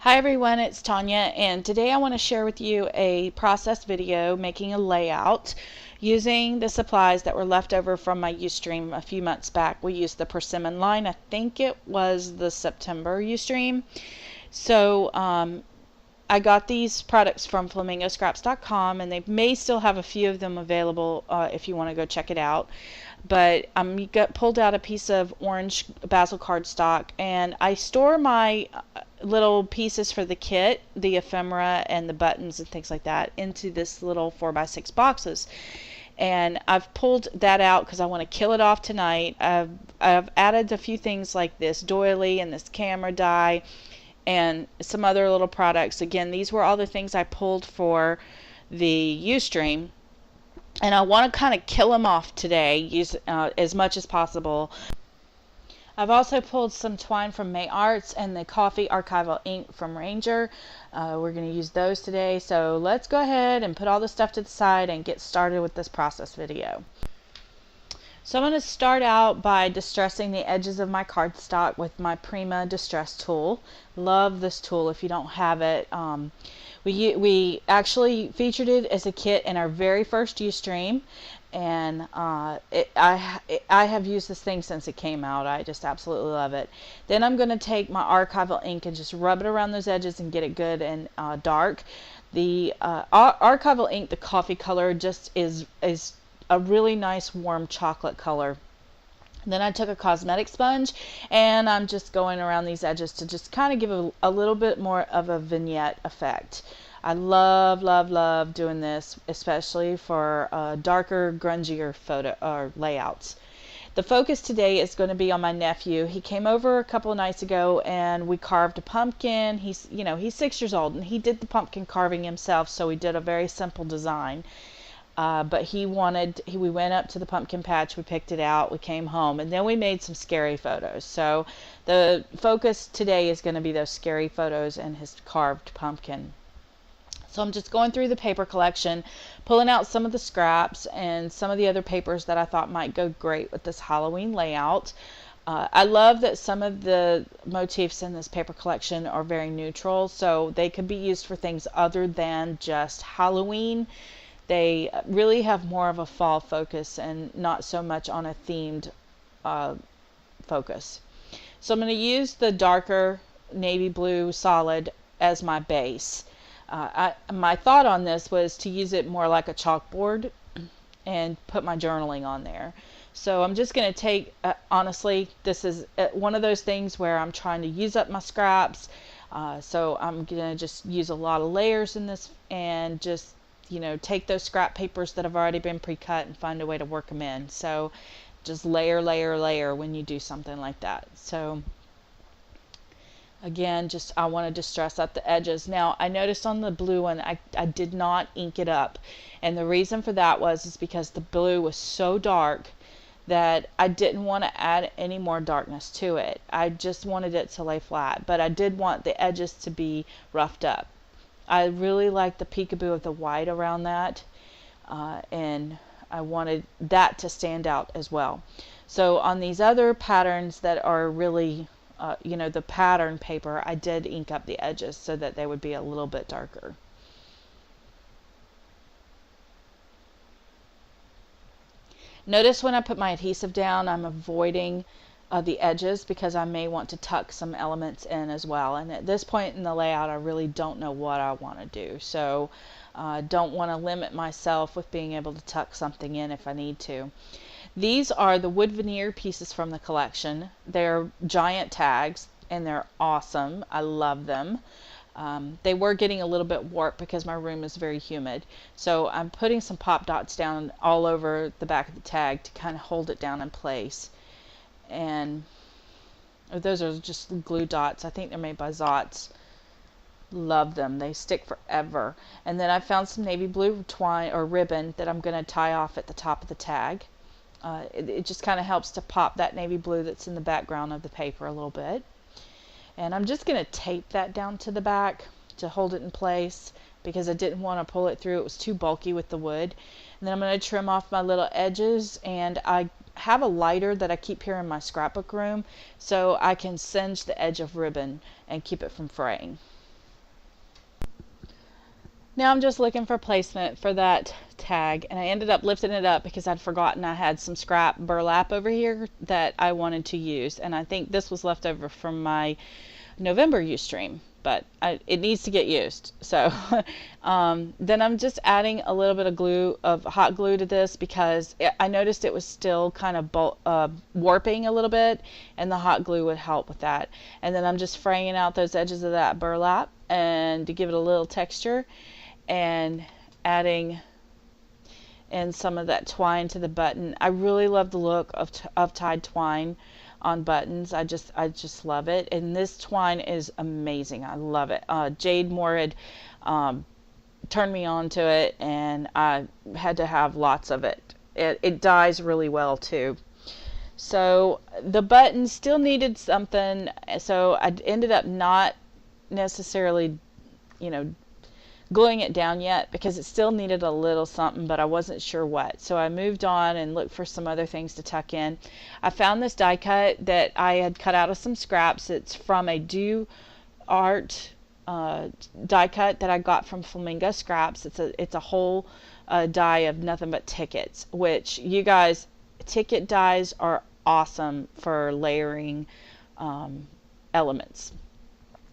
Hi everyone, it's Tonya, and today I want to share with you a process video making a layout using the supplies that were left over from my Ustream a few months back. We used the Persimmon line. I think it was the September Ustream. So I got these products from flamingoscraps.com, and they may still have a few of them available if you want to go check it out. But pulled out a piece of orange basil cardstock, and I store my little pieces for the kit, the ephemera and the buttons and things like that, into this little 4x6 boxes. And I've pulled that out because I want to kill it off tonight. I've added a few things like this doily and this camera die and some other little products. Again, these were all the things I pulled for the Ustream, and I want to kind of kill them off today, as much as possible. I've also pulled some twine from May Arts and the coffee archival ink from Ranger. We're going to use those today, so let's go ahead and put all this stuff to the side and get started with this process video. So I'm going to start out by distressing the edges of my cardstock with my Prima Distress tool. Love this tool. If you don't have it, we actually featured it as a kit in our very first Ustream, and I have used this thing since it came out. I just absolutely love it. Then I'm going to take my archival ink and just rub it around those edges and get it good and dark. The archival ink, the coffee color, just is a really nice warm chocolate color. Then I took a cosmetic sponge and I'm just going around these edges to just kind of give a little bit more of a vignette effect. I love doing this, especially for darker, grungier photo or layouts. The focus today is going to be on my nephew. He came over a couple of nights ago and we carved a pumpkin. He's 6 years old and he did the pumpkin carving himself, so we did a very simple design. But we went up to the pumpkin patch, we picked it out, we came home, and then we made some scary photos. So the focus today is going to be those scary photos and his carved pumpkin. So I'm just going through the paper collection, pulling out some of the scraps and some of the other papers that I thought might go great with this Halloween layout. I love that some of the motifs in this paper collection are very neutral, so they could be used for things other than just Halloween. They really have more of a fall focus and not so much on a themed focus. So I'm going to use the darker navy blue solid as my base. My thought on this was to use it more like a chalkboard and put my journaling on there. So I'm just going to take, honestly, this is one of those things where I'm trying to use up my scraps. So I'm going to just use a lot of layers in this and just take those scrap papers that have already been pre-cut and find a way to work them in. So just layer when you do something like that. So again, I want to distress up the edges. Now I noticed on the blue one I did not ink it up, and the reason for that is because the blue was so dark that I didn't want to add any more darkness to it. I just wanted it to lay flat, but I did want the edges to be roughed up. I really like the peekaboo of the white around that, and I wanted that to stand out as well. So on these other patterns that are really, the pattern paper, I did ink up the edges so that they would be a little bit darker. Notice when I put my adhesive down, I'm avoiding the edges because I may want to tuck some elements in as well, and at this point in the layout I really don't know what I want to do, so don't want to limit myself with being able to tuck something in if I need to. These are the wood veneer pieces from the collection. They're giant tags and they're awesome. I love them. They were getting a little bit warped because my room is very humid, so I'm putting some pop dots down all over the back of the tag to kind of hold it down in place. And those are just glue dots. I think they're made by Zots. Love them. They stick forever. And then I found some navy blue twine or ribbon that I'm going to tie off at the top of the tag. It just kind of helps to pop that navy blue that's in the background of the paper a little bit. And I'm just going to tape that down to the back to hold it in place because I didn't want to pull it through. It was too bulky with the wood. And then I'm going to trim off my little edges, and I have a lighter that I keep here in my scrapbook room so I can singe the edge of ribbon and keep it from fraying. Now I'm just looking for placement for that tag, and I ended up lifting it up because I'd forgotten I had some scrap burlap over here that I wanted to use, and I think this was left over from my November Ustream, but it needs to get used. So then I'm just adding a little bit of glue, of hot glue, to this because I noticed it was still kind of warping a little bit, and the hot glue would help with that. And then I'm just fraying out those edges of that burlap and to give it a little texture, and adding in some of that twine to the button. I really love the look of tied twine on buttons. I just love it, and this twine is amazing. I love it. Jade Moore had turned me on to it, and I had to have lots of it. It dyes really well too. So the button still needed something, so I ended up not necessarily, gluing it down yet because it still needed a little something, but I wasn't sure what. So I moved on and looked for some other things to tuck in. I found this die cut that I had cut out of some scraps. It's from a Do Art die cut that I got from Flamingo Scraps. It's a whole die of nothing but tickets, which, you guys, ticket dies are awesome for layering elements.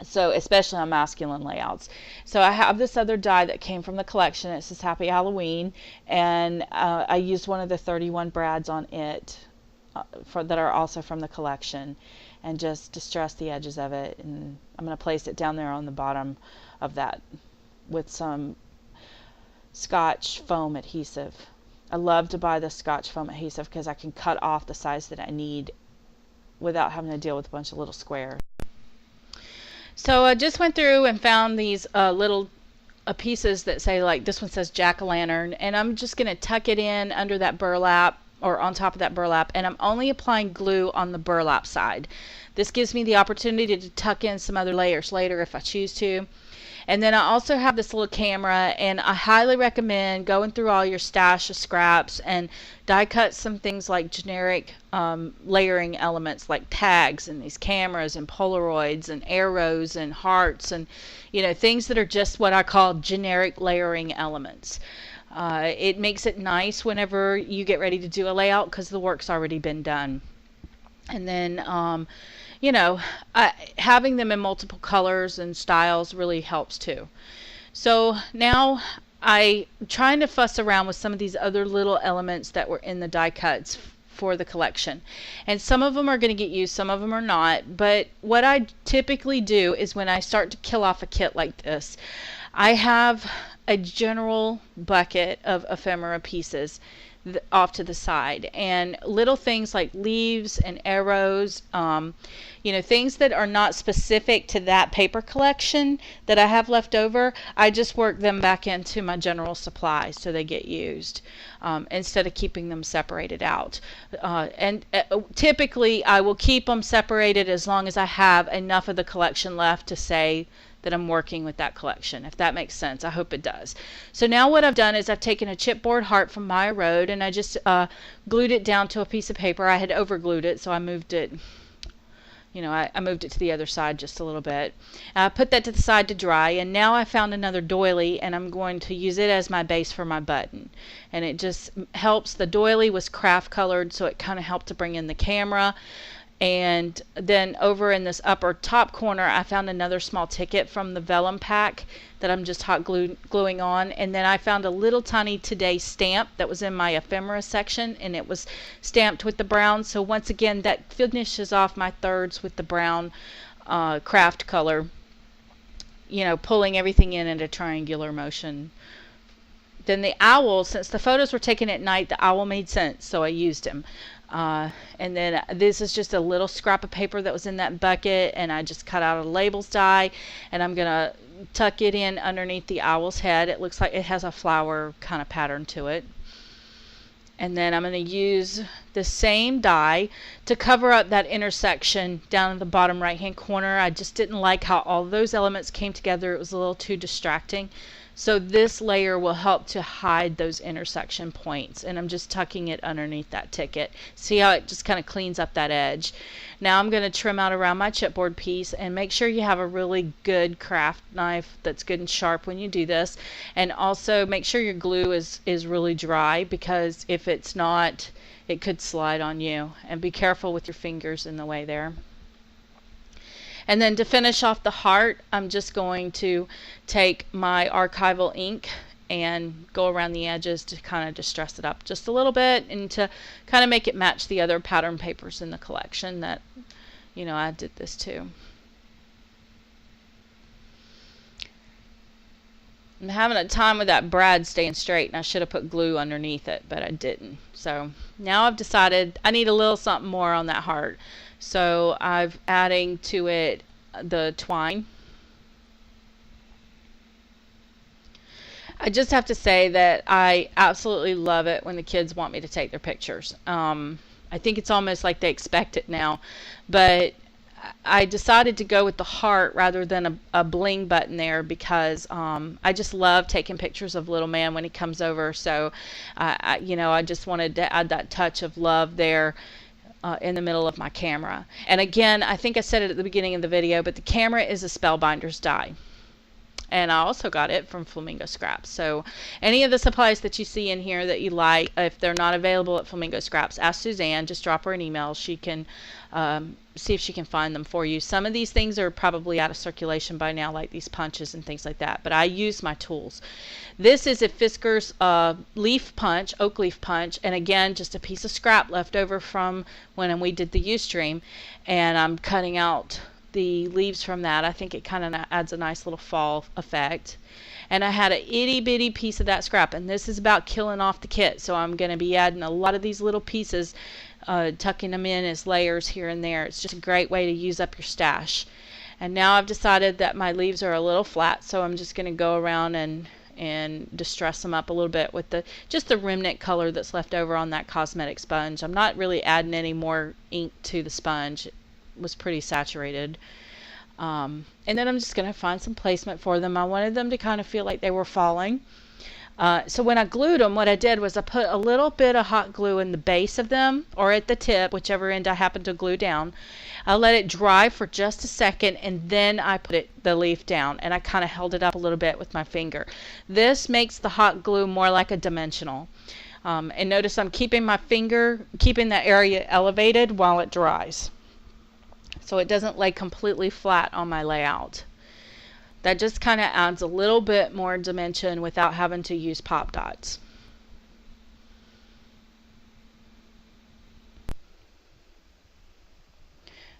So especially on masculine layouts. So I have this other die that came from the collection. It says Happy Halloween, and I used one of the 31 brads on it that are also from the collection, and just distress the edges of it. And I'm going to place it down there on the bottom of that with some Scotch foam adhesive. I love to buy the Scotch foam adhesive because I can cut off the size that I need without having to deal with a bunch of little squares. So I just went through and found these little pieces that say, like, this one says jack-o'-lantern, and I'm just going to tuck it in under that burlap, or on top of that burlap, and I'm only applying glue on the burlap side. This gives me the opportunity to tuck in some other layers later if I choose to. And then I also have this little camera, and I highly recommend going through all your stash of scraps and die cut some things like generic layering elements like tags and these cameras and Polaroids and arrows and hearts and things that are just what I call generic layering elements. It makes it nice whenever you get ready to do a layout because the work's already been done. And then having them in multiple colors and styles really helps too. So now I'm trying to fuss around with some of these other little elements that were in the die cuts for the collection. And some of them are going to get used, some of them are not. But what I typically do is when I start to kill off a kit like this, I have a general bucket of ephemera pieces off to the side, and little things like leaves and arrows, things that are not specific to that paper collection that I have left over, I just work them back into my general supply so they get used, instead of keeping them separated out. And typically I will keep them separated as long as I have enough of the collection left to say that I'm working with that collection, if that makes sense. I hope it does. So now what I've done is I've taken a chipboard heart from Maya Road, and I just glued it down to a piece of paper. I had overglued it, so I moved it, I moved it to the other side just a little bit. I put that to the side to dry, and now I found another doily, and I'm going to use it as my base for my button. And it just helps. The doily was craft colored, so it kind of helped to bring in the camera. And then over in this upper top corner, I found another small ticket from the vellum pack that I'm just hot gluing on. And then I found a little tiny Today stamp that was in my ephemera section, and it was stamped with the brown. So once again, that finishes off my thirds with the brown craft color, pulling everything in a triangular motion. Then the owl, since the photos were taken at night, the owl made sense, so I used him. And then this is just a little scrap of paper that was in that bucket, and I just cut out a labels die, and I'm gonna tuck it in underneath the owl's head. It looks like it has a flower kind of pattern to it. And then I'm going to use the same die to cover up that intersection down in the bottom right hand corner. I just didn't like how all those elements came together. It was a little too distracting. So this layer will help to hide those intersection points, and I'm just tucking it underneath that ticket. See how it just kind of cleans up that edge. Now I'm going to trim out around my chipboard piece, and make sure you have a really good craft knife that's good and sharp when you do this, and also make sure your glue is really dry, because if it's not, it could slide on you, and be careful with your fingers in the way there. And then to finish off the heart, I'm just going to take my archival ink and go around the edges to kind of distress it up just a little bit, and to kind of make it match the other pattern papers in the collection that, you know, I did this to. I'm having a time with that brad staying straight, and I should have put glue underneath it, but I didn't. So now I've decided I need a little something more on that heart. So I'm adding to it the twine. I just have to say that I absolutely love it when the kids want me to take their pictures. I think it's almost like they expect it now, but I decided to go with the heart rather than a bling button there, because I just love taking pictures of little man when he comes over. So you know, I just wanted to add that touch of love there in the middle of my camera. And again, I think I said it at the beginning of the video, but the camera is a Spellbinders die. And I also got it from Flamingo Scraps. So any of the supplies that you see in here that you like, if they're not available at Flamingo Scraps, ask Suzanne. Just drop her an email. She can see if she can find them for you. Some of these things are probably out of circulation by now, like these punches and things like that, but I use my tools. This is a Fisker's leaf punch, oak leaf punch, and again, just a piece of scrap left over from when we did the Ustream, and I'm cutting out the leaves from that. I think it kind of adds a nice little fall effect. And I had an itty bitty piece of that scrap, and this is about killing off the kit, so I'm going to be adding a lot of these little pieces, tucking them in as layers here and there. It's just a great way to use up your stash. And now I've decided that my leaves are a little flat, so I'm just going to go around and distress them up a little bit with just the remnant color that's left over on that cosmetic sponge. I'm not really adding any more ink to the sponge. It was pretty saturated. And then I'm just going to find some placement for them. I wanted them to kind of feel like they were falling. So when I glued them, what I did was I put a little bit of hot glue in the base of them, or at the tip, whichever end I happen to glue down. I let it dry for just a second, and then I put the leaf down, and I kind of held it up a little bit with my finger. This makes the hot glue more like a dimensional. And notice I'm keeping my finger, keeping that area elevated while it dries, so it doesn't lay completely flat on my layout. That just kind of adds a little bit more dimension without having to use pop dots.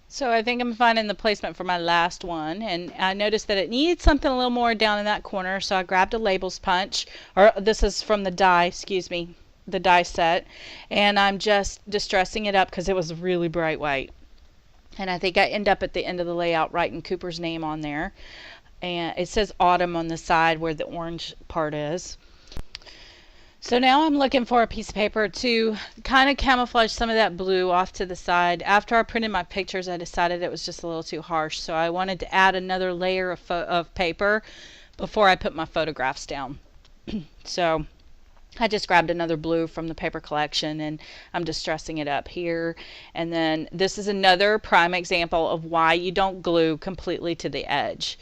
So I think I'm finding the placement for my last one, and I noticed that it needed something a little more down in that corner, so I grabbed a labels punch, or this is from the die, excuse me, the die set, and I'm just distressing it up because it was really bright white. And I think I end up at the end of the layout writing Cooper's name on there. And it says Autumn on the side where the orange part is. So now I'm looking for a piece of paper to kind of camouflage some of that blue off to the side. After I printed my pictures, I decided it was just a little too harsh, so I wanted to add another layer of paper before I put my photographs down. So I just grabbed another blue from the paper collection, and I'm distressing it up here. And then this is another prime example of why you don't glue completely to the edge.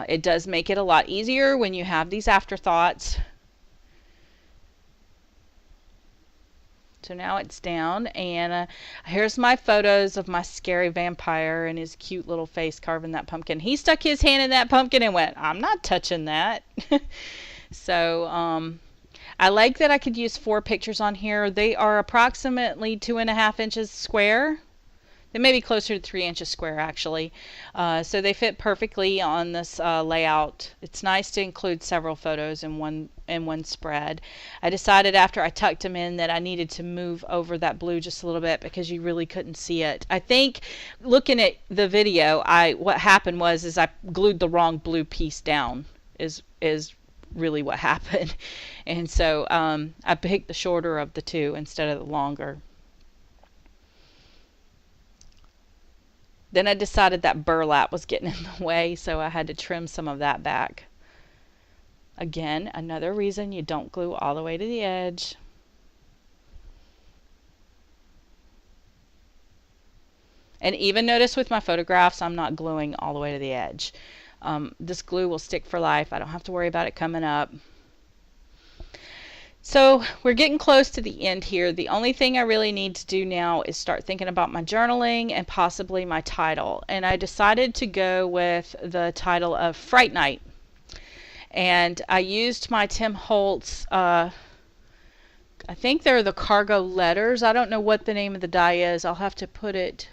It does make it a lot easier when you have these afterthoughts. So now it's down, and here's my photos of my scary vampire and his cute little face carving that pumpkin. He stuck his hand in that pumpkin and went, "I'm not touching that." So I like that I could use 4 pictures on here. They are approximately 2.5 inches square. They may be closer to 3 inches square, actually. So they fit perfectly on this layout. It's nice to include several photos in one spread. I decided after I tucked them in that I needed to move over that blue just a little bit because you really couldn't see it. I think looking at the video, what happened was I glued the wrong blue piece down. Is really what happened. And so I picked the shorter of the two instead of the longer. Then I decided that burlap was getting in the way, so I had to trim some of that back. Again, another reason you don't glue all the way to the edge. And even notice with my photographs, I'm not gluing all the way to the edge. This glue will stick for life. I don't have to worry about it coming up. So we're getting close to the end here. The only thing I really need to do now is start thinking about my journaling and possibly my title. And I decided to go with the title of Fright Night. And I used my Tim Holtz, I think they're the cargo letters. I don't know what the name of the die is. I'll have to put it,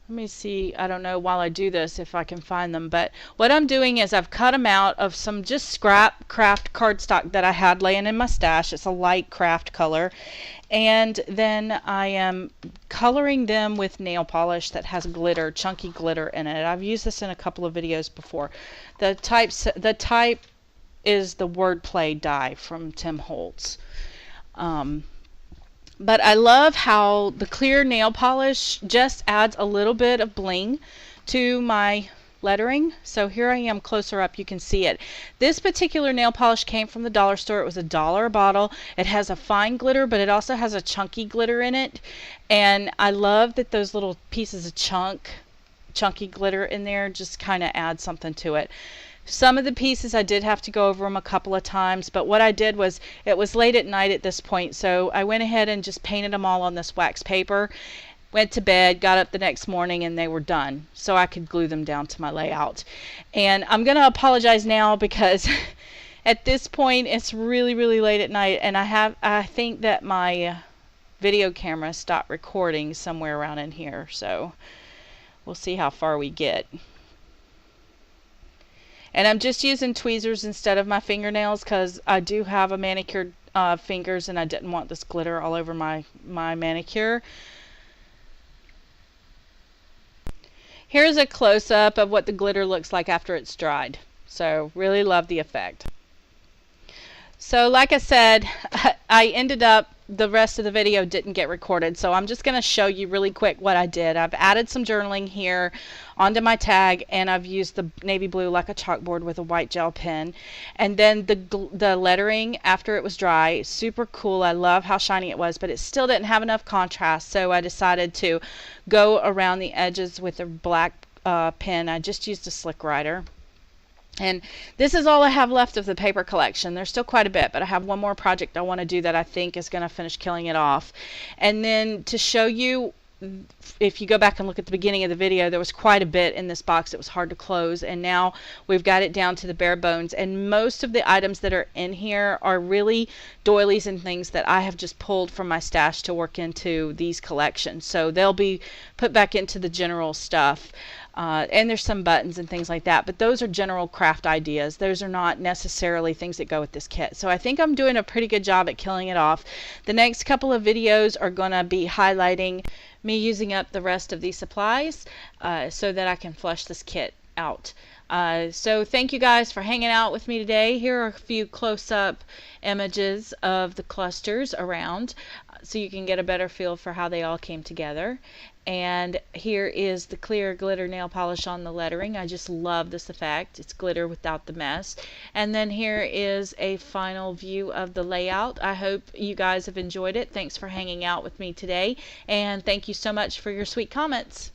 let me see, I don't know while I do this if I can find them, but what I'm doing is I've cut them out of some just scrap craft cardstock that I had laying in my stash. It's a light craft color, and then I am coloring them with nail polish that has glitter, chunky glitter in it. I've used this in a couple of videos before. The type is the wordplay die from Tim Holtz. But I love how the clear nail polish just adds a little bit of bling to my lettering. So here I am closer up, you can see it. This particular nail polish came from the dollar store. It was $1 a bottle. It has a fine glitter, but it also has a chunky glitter in it. And I love that those little pieces of chunky glitter in there just kind of add something to it. Some of the pieces I did have to go over them a couple of times, but what I did was, it was late at night at this point, so I went ahead and just painted them all on this wax paper, went to bed, got up the next morning, and they were done, so I could glue them down to my layout. And I'm going to apologize now because at this point it's really, really late at night, and I think that my video camera stopped recording somewhere around in here, so we'll see how far we get. And I'm just using tweezers instead of my fingernails because I do have a manicured fingers, and I didn't want this glitter all over my manicure. Here's a close-up of what the glitter looks like after it's dried. So really love the effect. So like I said, I ended up, the rest of the video didn't get recorded, so I'm just going to show you really quick what I did. I've added some journaling here onto my tag, and I've used the navy blue like a chalkboard with a white gel pen. And then the lettering after it was dry, super cool. I love how shiny it was, but it still didn't have enough contrast, so I decided to go around the edges with a black pen. I just used a slick writer. And this is all I have left of the paper collection. There's still quite a bit, but I have one more project I want to do that I think is going to finish killing it off. And then to show you, if you go back and look at the beginning of the video, there was quite a bit in this box that was hard to close, and now we've got it down to the bare bones. And most of the items that are in here are really doilies and things that I have just pulled from my stash to work into these collections. So they'll be put back into the general stuff. And there's some buttons and things like that, but those are general craft ideas. Those are not necessarily things that go with this kit. So I think I'm doing a pretty good job at killing it off. The next couple of videos are going to be highlighting me using up the rest of these supplies so that I can flush this kit out. So thank you guys for hanging out with me today. Here are a few close-up images of the clusters around so you can get a better feel for how they all came together. And here is the clear glitter nail polish on the lettering. I just love this effect. It's glitter without the mess. And then here is a final view of the layout. I hope you guys have enjoyed it. Thanks for hanging out with me today, and thank you so much for your sweet comments.